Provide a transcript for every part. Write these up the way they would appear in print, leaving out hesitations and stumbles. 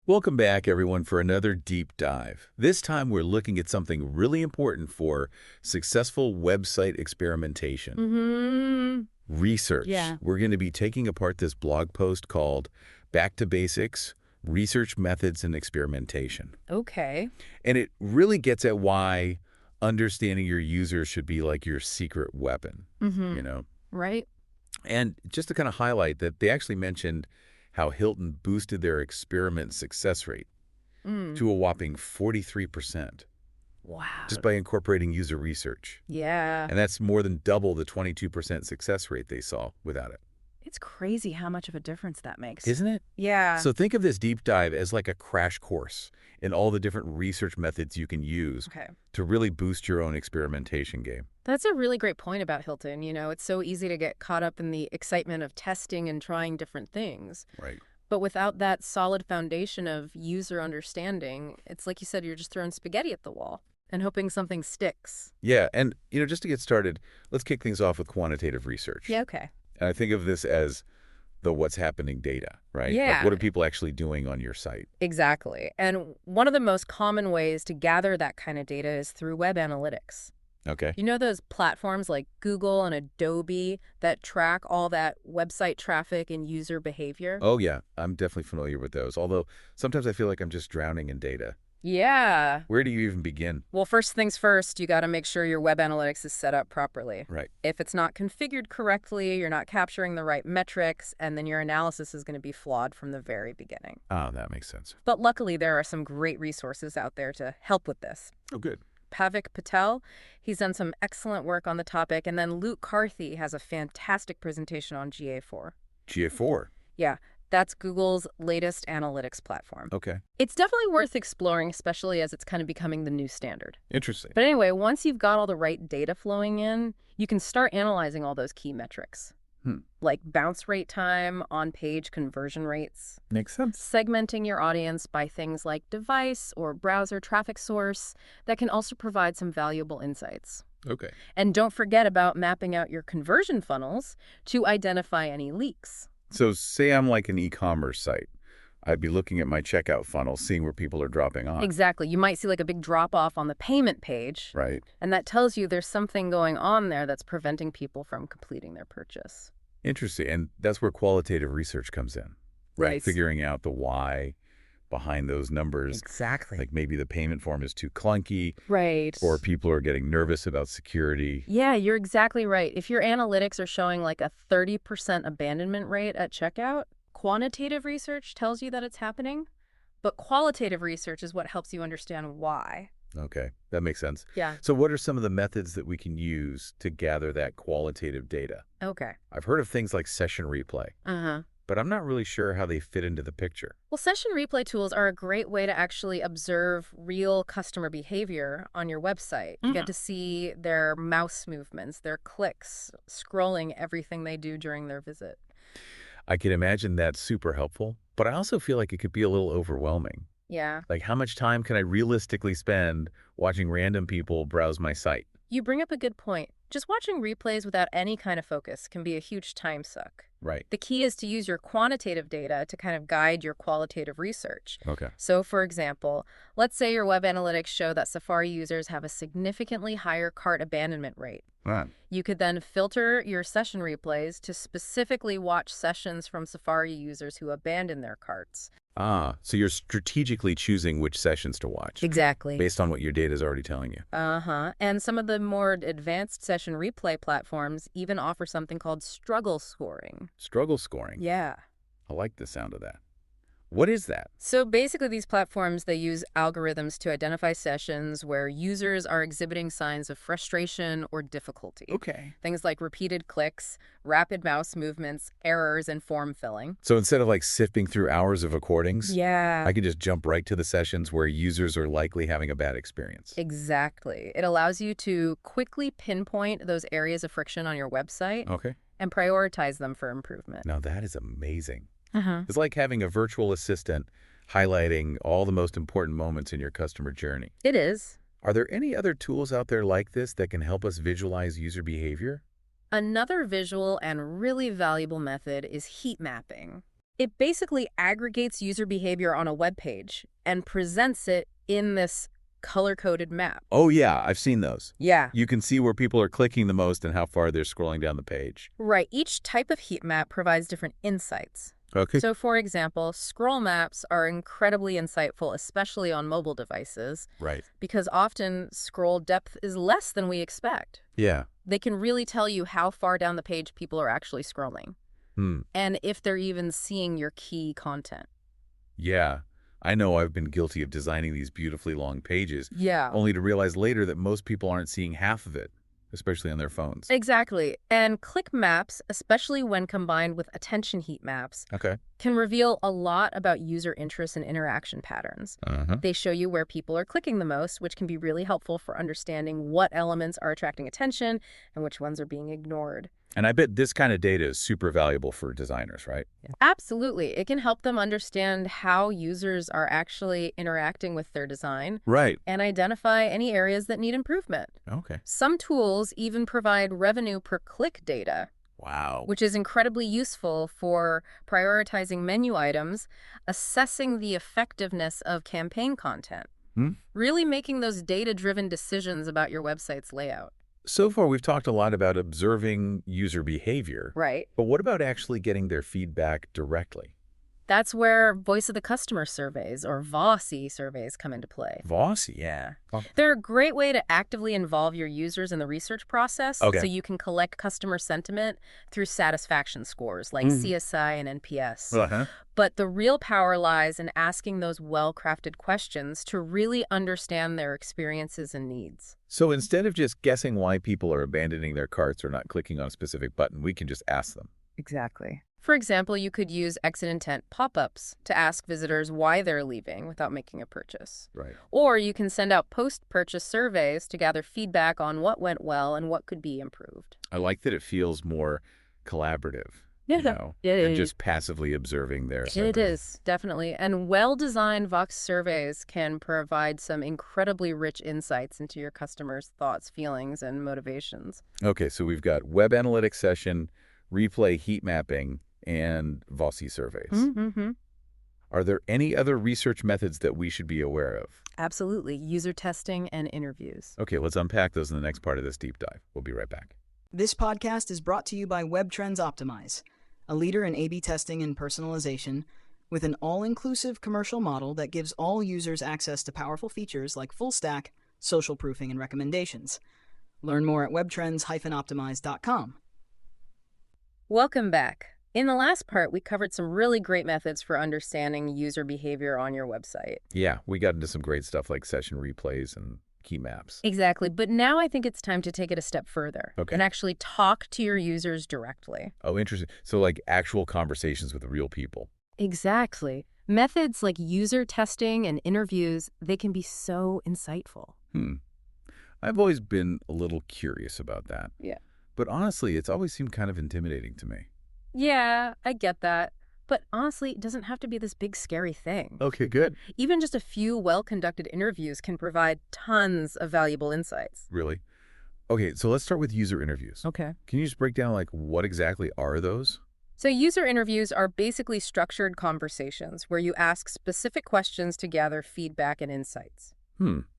Welcome back, everyone, for another deep dive. This time, we're looking at something really important for successful website experimentation. Mm-hmm. Research. Yeah. We're going to be taking apart this blog post called Back to Basics, Research Methods and Experimentation. Okay. And it really gets at why understanding your users should be like your secret weapon, Mm-hmm. you know? Right? And just to kind of highlight that they actually mentioned how Hilton boosted their experiment success rate Mm. to a whopping 43% Wow. just by incorporating user research. Yeah. And that's more than double the 22% success rate they saw without it. It's crazy how much of a difference that makes. Isn't it? Yeah. So think of this deep dive as like a crash course in all the different research methods you can use Okay. to really boost your own experimentation game. That's a really great point about Hilton. It's so easy to get caught up in the excitement of testing and trying different things. Right. But without that solid foundation of user understanding, it's like you said, you're just throwing spaghetti at the wall and hoping something sticks. Yeah, and just to get started, let's kick things off with quantitative research. Yeah, okay. And I think of this as the what's happening data, right? Yeah. Like what are people actually doing on your site? Exactly. And one of the most common ways to gather that kind of data is through web analytics. Okay. You know those platforms like Google and Adobe that track all that website traffic and user behavior? Oh, yeah. I'm definitely familiar with those. Although sometimes I feel like I'm just drowning in data. Yeah. Where do you even begin? Well, first things first, you got to make sure your web analytics is set up properly. Right. If it's not configured correctly, you're not capturing the right metrics, and then your analysis is going to be flawed from the very beginning. Oh, that makes sense. But luckily, there are some great resources out there to help with this. Oh, good. Pavik Patel, he's done some excellent work on the topic, and then Luke Carthy has a fantastic presentation on GA4. GA4. Yeah, that's Google's latest analytics platform. Okay. It's definitely worth exploring, especially as it's kind of becoming the new standard. Interesting. But anyway, once you've got all the right data flowing in, you can start analyzing all those key metrics. Like bounce rate time, on-page conversion rates. Makes sense. Segmenting your audience by things like device or browser traffic source that can also provide some valuable insights. Okay. And don't forget about mapping out your conversion funnels to identify any leaks. So say I'm like an e-commerce site. I'd be looking at my checkout funnel, seeing where people are dropping off. Exactly. You might see like a big drop-off on the payment page. Right. And that tells you there's something going on there that's preventing people from completing their purchase. Interesting. And that's where qualitative research comes in. Right. Figuring out the why behind those numbers. Exactly. Like maybe the payment form is too clunky. Right. Or people are getting nervous about security. Yeah, you're exactly right. If your analytics are showing like a 30% abandonment rate at checkout, quantitative research tells you that it's happening, but qualitative research is what helps you understand why. Okay, that makes sense. Yeah. So what are some of the methods that we can use to gather that qualitative data? Okay. I've heard of things like session replay, Uh-huh. but I'm not really sure how they fit into the picture. Well, session replay tools are a great way to actually observe real customer behavior on your website. You get to see their mouse movements, their clicks, scrolling everything they do during their visit. I can imagine that's super helpful, but I also feel like it could be a little overwhelming. Yeah. Like how much time can I realistically spend watching random people browse my site? You bring up a good point. Just watching replays without any kind of focus can be a huge time suck. Right. The key is to use your quantitative data to kind of guide your qualitative research. Okay. So, for example, let's say your web analytics show that Safari users have a significantly higher cart abandonment rate. Right. You could then filter your session replays to specifically watch sessions from Safari users who abandon their carts. Ah, so you're strategically choosing which sessions to watch Exactly. based on what your data is already telling you. Uh-huh. And some of the more advanced session replay platforms even offer something called struggle scoring. Struggle scoring. Yeah. I like the sound of that. What is that? So basically these platforms, they use algorithms to identify sessions where users are exhibiting signs of frustration or difficulty. Okay. Things like repeated clicks, rapid mouse movements, errors, and form filling. So instead of like sifting through hours of recordings, Yeah. I can just jump right to the sessions where users are likely having a bad experience. Exactly. It allows you to quickly pinpoint those areas of friction on your website Okay. and prioritize them for improvement. Now that is amazing. Uh-huh. It's like having a virtual assistant highlighting all the most important moments in your customer journey. It is. Are there any other tools out there like this that can help us visualize user behavior? Another visual and really valuable method is heat mapping. It basically aggregates user behavior on a web page and presents it in this color-coded map. Oh, yeah, I've seen those. Yeah. You can see where people are clicking the most and how far they're scrolling down the page. Right. Each type of heat map provides different insights. Okay. So, for example, scroll maps are incredibly insightful, especially on mobile devices, Right. because often scroll depth is less than we expect. Yeah. They can really tell you how far down the page people are actually scrolling, Hmm. and if they're even seeing your key content. Yeah. I know I've been guilty of designing these beautifully long pages, Yeah. only to realize later that most people aren't seeing half of it, especially on their phones. Exactly. And click maps, especially when combined with attention heat maps, Okay. can reveal a lot about user interests and interaction patterns. Uh-huh. They show you where people are clicking the most, which can be really helpful for understanding what elements are attracting attention and which ones are being ignored. And I bet this kind of data is super valuable for designers, right? Absolutely. It can help them understand how users are actually interacting with their design Right. and identify any areas that need improvement. Okay. Some tools even provide revenue per click data, Wow. which is incredibly useful for prioritizing menu items, assessing the effectiveness of campaign content, Hmm? really making those data-driven decisions about your website's layout. So far, we've talked a lot about observing user behavior. Right. But what about actually getting their feedback directly? That's where voice of the customer surveys, or VOC surveys, come into play. Voss, yeah. Oh. They're a great way to actively involve your users in the research process, Okay. so you can collect customer sentiment through satisfaction scores like Mhm. CSI and NPS. Uh-huh. But the real power lies in asking those well-crafted questions to really understand their experiences and needs. So instead of just guessing why people are abandoning their carts or not clicking on a specific button, we can just ask them. Exactly. For example, you could use exit intent pop-ups to ask visitors why they're leaving without making a purchase. Right. Or you can send out post-purchase surveys to gather feedback on what went well and what could be improved. I like that it feels more collaborative, Yeah, it than is. just passively observing their It is, definitely. And well-designed Vox surveys can provide some incredibly rich insights into your customers' thoughts, feelings, and motivations. Okay, so we've got web analytics session, replay heat mapping, and VOSI surveys. Mm-hmm. Are there any other research methods that we should be aware of? Absolutely. User testing and interviews. Okay, let's unpack those in the next part of this deep dive. We'll be right back. This podcast is brought to you by Web Trends Optimize, a leader in A/B testing and personalization, with an all-inclusive commercial model that gives all users access to powerful features like full stack, social proofing, and recommendations. Learn more at webtrends-optimize.com. Welcome back. In the last part, we covered some really great methods for understanding user behavior on your website. Yeah, we got into some great stuff like session replays and key maps. Exactly. But now I think it's time to take it a step further Okay. and actually talk to your users directly. Oh, interesting. So like actual conversations with real people. Exactly. Methods like user testing and interviews, they can be so insightful. I've always been a little curious about that. Yeah. But honestly, it's always seemed kind of intimidating to me. Yeah, I get that. But honestly, it doesn't have to be this big, scary thing. Okay, good. Even just a few well-conducted interviews can provide tons of valuable insights. Really? Okay, so let's start with user interviews. Okay. Can you just break down like what exactly are those? So user interviews are basically structured conversations where you ask specific questions to gather feedback and insights.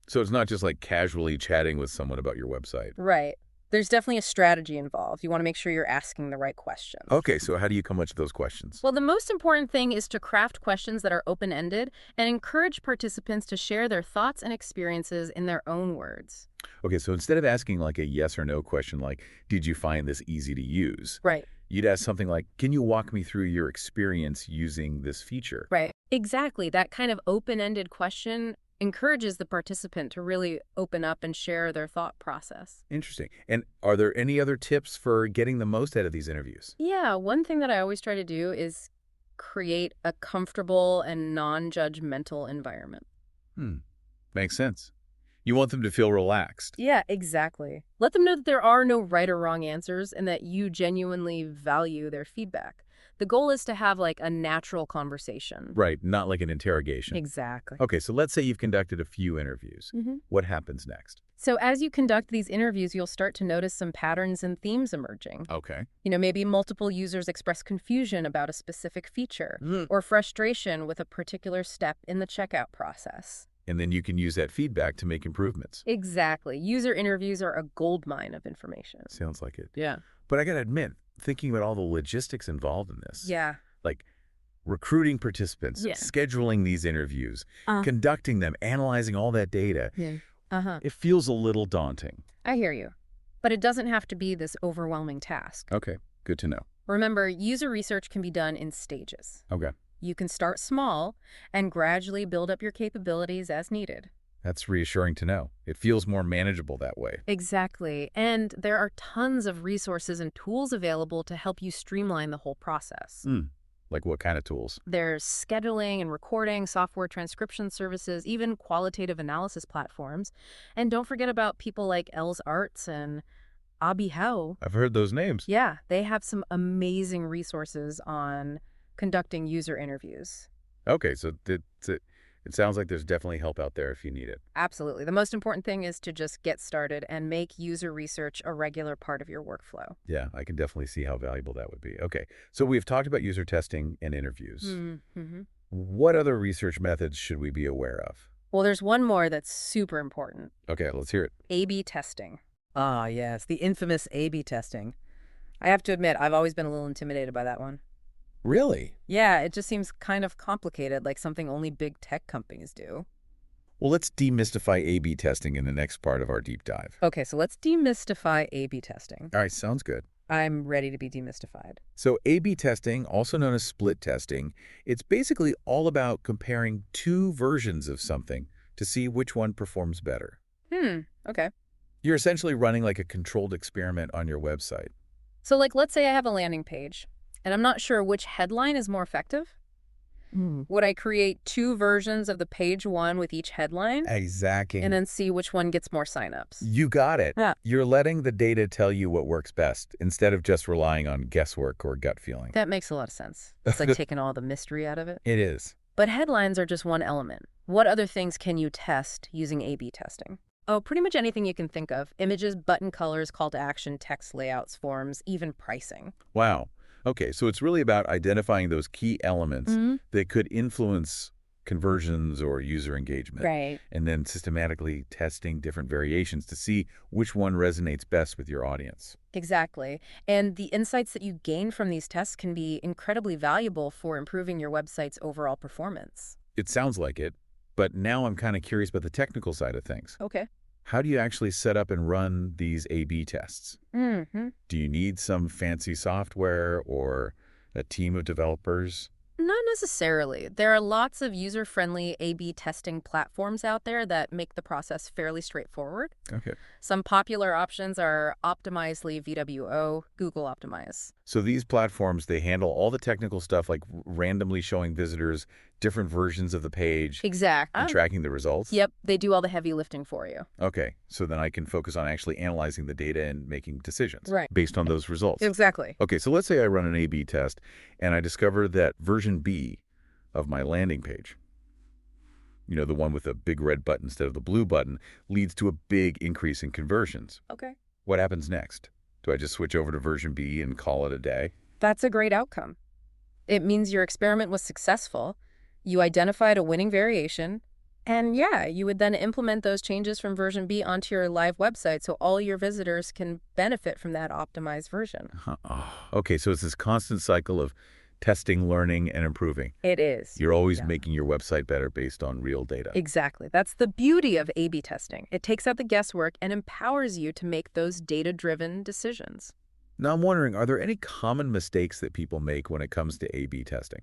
So it's not just like casually chatting with someone about your website. Right. There's definitely a strategy involved. You want to make sure you're asking the right questions. Okay, so how do you come up with those questions? Well, the most important thing is to craft questions that are open-ended and encourage participants to share their thoughts and experiences in their own words. Okay, so instead of asking like a yes or no question like, did you find this easy to use? Right. You'd ask something like, can you walk me through your experience using this feature? Right. Exactly. That kind of open-ended question encourages the participant to really open up and share their thought process. Interesting. And are there any other tips for getting the most out of these interviews? Yeah, one thing that I always try to do is create a comfortable and non-judgmental environment. Makes sense. You want them to feel relaxed. Yeah, exactly. Let them know that there are no right or wrong answers and that you genuinely value their feedback. The goal is to have like a natural conversation. Right, not like an interrogation. Exactly. Okay, so let's say you've conducted a few interviews. What happens next? So as you conduct these interviews, you'll start to notice some patterns and themes emerging. Okay. Maybe multiple users express confusion about a specific feature Mm. or frustration with a particular step in the checkout process. And then you can use that feedback to make improvements. Exactly. User interviews are a goldmine of information. Sounds like it. Yeah. But I got to admit, thinking about all the logistics involved in this, Yeah. like recruiting participants, Yeah. scheduling these interviews, Uh. conducting them, analyzing all that data, Yeah. Uh-huh. it feels a little daunting. I hear you. But it doesn't have to be this overwhelming task. Okay, good to know. Remember, user research can be done in stages. Okay, You can start small and gradually build up your capabilities as needed. that's reassuring to know. It feels more manageable that way. Exactly. And there are tons of resources and tools available to help you streamline the whole process. Like what kind of tools? There's scheduling and recording, software transcription services, even qualitative analysis platforms. And don't forget about people like Els Arts and Abi Hao. I've heard those names. Yeah, they have some amazing resources on conducting user interviews. Okay, so it sounds like there's definitely help out there if you need it. Absolutely. The most important thing is to just get started and make user research a regular part of your workflow. Yeah, I can definitely see how valuable that would be. Okay, so we've talked about user testing and interviews. Mm-hmm. What other research methods should we be aware of? Well, there's one more that's super important. Okay, let's hear it. A/B testing. Ah, yes, the infamous A/B testing. I have to admit, I've always been a little intimidated by that one. Really? Yeah, it just seems kind of complicated, like something only big tech companies do. Well, let's demystify A/B testing in the next part of our deep dive. Okay, so let's demystify A/B testing. All right, sounds good. I'm ready to be demystified. So A/B testing, also known as split testing, it's basically all about comparing two versions of something to see which one performs better. Okay. You're essentially running like a controlled experiment on your website. So let's say I have a landing page, and I'm not sure which headline is more effective. Would I create two versions of the page one with each headline? Exactly. And then see which one gets more signups? You got it. Yeah. You're letting the data tell you what works best instead of just relying on guesswork or gut feeling. That makes a lot of sense. It's like taking all the mystery out of it. It is. But headlines are just one element. What other things can you test using A/B testing? Oh, pretty much anything you can think of. Images, button colors, call to action, text layouts, forms, even pricing. Wow. Okay, so it's really about identifying those key elements that could influence conversions or user engagement. Right. And then systematically testing different variations to see which one resonates best with your audience. Exactly. And the insights that you gain from these tests can be incredibly valuable for improving your website's overall performance. It sounds like it, but now I'm kind of curious about the technical side of things. Okay. How do you actually set up and run these A/B tests? Do you need some fancy software or a team of developers? Not necessarily. There are lots of user-friendly A/B testing platforms out there that make the process fairly straightforward. Okay. Some popular options are Optimizely, VWO, Google Optimize. So these platforms, they handle all the technical stuff like randomly showing visitors different versions of the page Exactly. and tracking the results? Yep, they do all the heavy lifting for you. Okay, so then I can focus on actually analyzing the data and making decisions Right. based on those results. Exactly. Okay, so let's say I run an A/B test and I discover that version B of my landing page, the one with a big red button instead of the blue button, leads to a big increase in conversions. Okay. What happens next? Do I just switch over to version B and call it a day? That's a great outcome. It means your experiment was successful. You identified a winning variation. And yeah, you would then implement those changes from version B onto your live website so all your visitors can benefit from that optimized version. Okay, so it's this constant cycle of testing, learning, and improving. It is. You're always Yeah. making your website better based on real data. Exactly. That's the beauty of A/B testing. It takes out the guesswork and empowers you to make those data-driven decisions. Now, I'm wondering, are there any common mistakes that people make when it comes to A/B testing?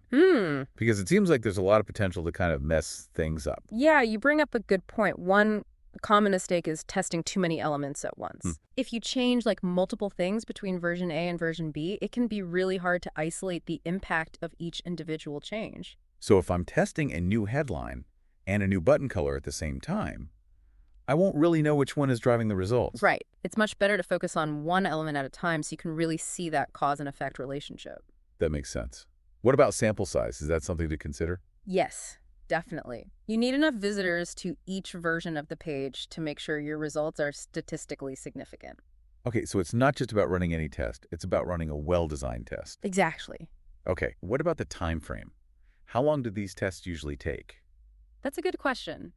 Because it seems like there's a lot of potential to kind of mess things up. Yeah, you bring up a good point. One common mistake is testing too many elements at once. If you change multiple things between version A and version B, it can be really hard to isolate the impact of each individual change. So if I'm testing a new headline and a new button color at the same time, I won't really know which one is driving the results. Right. It's much better to focus on one element at a time so you can really see that cause and effect relationship. That makes sense. What about sample size? Is that something to consider? Yes. Definitely. You need enough visitors to each version of the page to make sure your results are statistically significant. Okay, so it's not just about running any test. It's about running a well-designed test. Exactly. Okay, what about the time frame? How long do these tests usually take? That's a good question.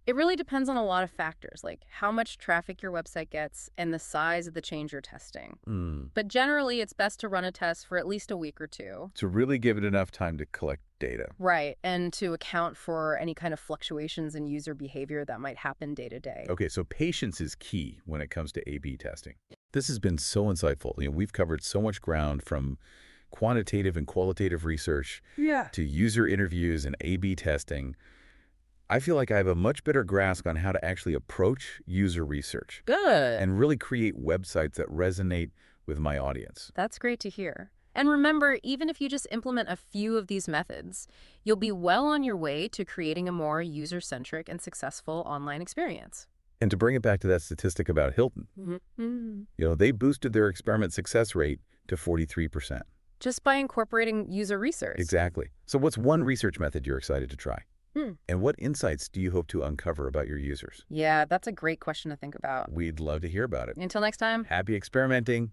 It really depends on a lot of factors, like how much traffic your website gets and the size of the change you're testing. Hmm. But generally, it's best to run a test for at least a week or two. To really give it enough time to collect data. Right, and to account for any kind of fluctuations in user behavior that might happen day to day. Okay, so patience is key when it comes to A/B testing. This has been so insightful. We've covered so much ground from quantitative and qualitative research to user interviews and A/B testing. I feel like I have a much better grasp on how to actually approach user research Good. and really create websites that resonate with my audience. That's great to hear. And remember, even if you just implement a few of these methods, you'll be well on your way to creating a more user-centric and successful online experience. And to bring it back to that statistic about Hilton, they boosted their experiment success rate to 43%. Just by incorporating user research. Exactly. So what's one research method you're excited to try? And what insights do you hope to uncover about your users? Yeah, that's a great question to think about. We'd love to hear about it. Until next time. Happy experimenting.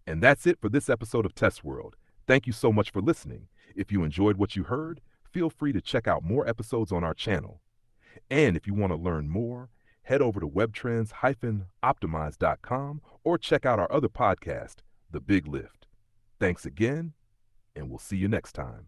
And that's it for this episode of Test World. Thank you so much for listening. If you enjoyed what you heard, feel free to check out more episodes on our channel. And if you want to learn more, head over to webtrends-optimize.com or check out our other podcast, The Big Lift. Thanks again, and we'll see you next time.